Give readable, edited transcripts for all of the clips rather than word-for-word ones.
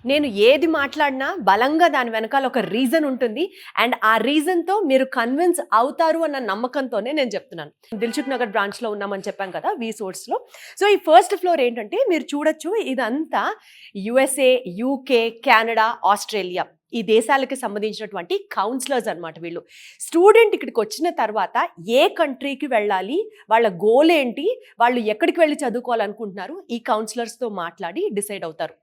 నేను ఏది మాట్లాడినా బలంగా దాని వెనకాల ఒక రీజన్ ఉంటుంది. అండ్ ఆ రీజన్‌తో మీరు కన్విన్స్ అవుతారు అన్న నమ్మకంతోనే నేను చెప్తున్నాను. దిల్‌సుఖ్ నగర్ బ్రాంచ్‌లో ఉన్నామని చెప్పాం కదా! వి-సోర్స్‌లో. సో, ఈ ఫస్ట్ ఫ్లోర్ ఏంటంటే మీరు చూడొచ్చు ఇదంతా యూఎస్ఏ, యూకే, కెనడా, ఆస్ట్రేలియా ఈ దేశాలకి సంబంధించినటువంటి కౌన్సిలర్స్ అన్నమాట వీళ్ళు. స్టూడెంట్ ఇక్కడికి వచ్చిన తర్వాత ఏ కంట్రీకి వెళ్ళాలి, వాళ్ళ గోల్ ఏంటి, వాళ్ళు ఎక్కడికి వెళ్ళి చదువుకోవాలనుకుంటున్నారు, ఈ కౌన్సిలర్స్‌తో మాట్లాడి డిసైడ్ అవుతారు.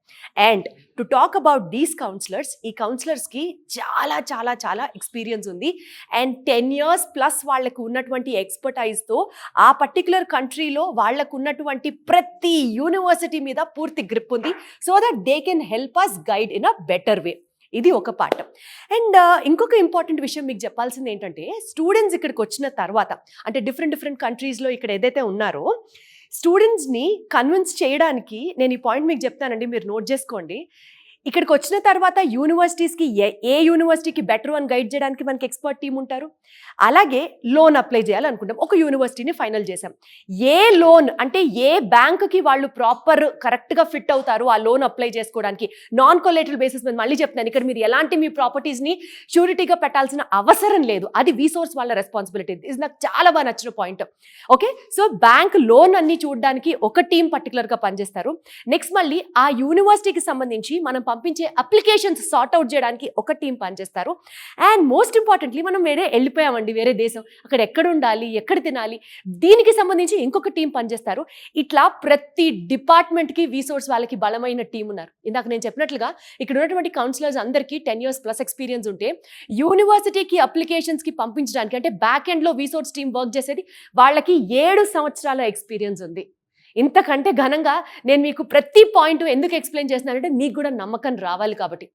And to talk about these counsellors, ఈ కౌన్సిలర్స్‌కి చాలా చాలా చాలా ఎక్స్‌పీరియన్స్ ఉంది. అండ్ 10 ఇయర్స్ ప్లస్ వాళ్ళకు ఉన్నటువంటి ఎక్స్‌పర్టైజ్‌తో ఆ పర్టిక్యులర్ కంట్రీలో వాళ్ళకు ఉన్నటువంటి ప్రతి యూనివర్సిటీ మీద పూర్తి గ్రిప్ ఉంది. So that they can help us guide in a better way. ఇది ఒక పార్ట్. అండ్ ఇంకొక ఇంపార్టెంట్ విషయం మీకు చెప్పాల్సింది ఏంటంటే, స్టూడెంట్స్ ఇక్కడికి వచ్చిన తర్వాత అంటే డిఫరెంట్ కంట్రీస్‌లో ఇక్కడ ఏదైతే ఉన్నారో, స్టూడెంట్స్‌ని కన్విన్స్ చేయడానికి నేను ఈ పాయింట్ మీకు చెప్తానండి, మీరు నోట్ చేసుకోండి. ఇక్కడికి వచ్చిన తర్వాత యూనివర్సిటీస్‌కి ఏ యూనివర్సిటీకి బెటర్ అని గైడ్ చేయడానికి మనకి ఎక్స్పర్ట్ టీమ్ ఉంటారు. అలాగే లోన్ అప్లై చేయాలనుకుంటాం. ఒక యూనివర్సిటీని ఫైనల్ చేసాం. ఏ లోన్ అంటే ఏ బ్యాంక్‌కి వాళ్ళు కరెక్ట్‌గా ఫిట్ అవుతారు ఆ లోన్ అప్లై చేసుకోవడానికి. నాన్ కొలేటరల్ బేసిస్ మీద మళ్ళీ చెప్తున్నాను. ఇక్కడ మీరు ఎలాంటి మీ ప్రాపర్టీస్‌ని ష్యూరిటీగా పెట్టాల్సిన అవసరం లేదు. అది వి-సోర్స్ వాళ్ళ రెస్పాన్సిబిలిటీ. ఇది నాకు చాలా బాగా నచ్చిన point. Okay, so bank loan అన్ని చూడడానికి ఒక టీం పర్టికులర్గా పనిచేస్తారు. నెక్స్ట్ మళ్ళీ ఆ యూనివర్సిటీకి సంబంధించి మనం పంపించే అప్లికేషన్స్ సార్ట్ అవుట్ చేయడానికి ఒక టీం పనిచేస్తారు. అండ్ మోస్ట్ ఇంపార్టెంట్లీ మనం వెళ్ళిపోయామండి వేరే దేశం, అక్కడ ఎక్కడ ఉండాలి, ఎక్కడ తినాలి, దీనికి సంబంధించి ఇంకొక టీం పనిచేస్తారు. ఇట్లా ప్రతి డిపార్ట్మెంట్కి వి-సోర్స్ వాళ్ళకి బలమైన టీం ఉన్నారు. ఇందాక నేను చెప్పినట్లుగా ఇక్కడ ఉన్నటువంటి కౌన్సిలర్స్ అందరికీ 10 ఇయర్స్ ప్లస్ ఎక్స్పీరియన్స్ ఉంటే, యూనివర్సిటీకి అప్లికేషన్స్కి పంపించడానికి అంటే బ్యాక్ ఎండ్లో వి-సోర్స్ టీం వర్క్ చేసేది వాళ్ళకి 7 సంవత్సరాల ఎక్స్పీరియన్స్ ఉంది. ఇంతకంటే ఘనంగా నేను మీకు ప్రతి పాయింట్ ఎందుకు ఎక్స్ప్లెయిన్ చేస్తున్నానంటే మీకు కూడా నమ్మకం రావాలి కాబట్టి.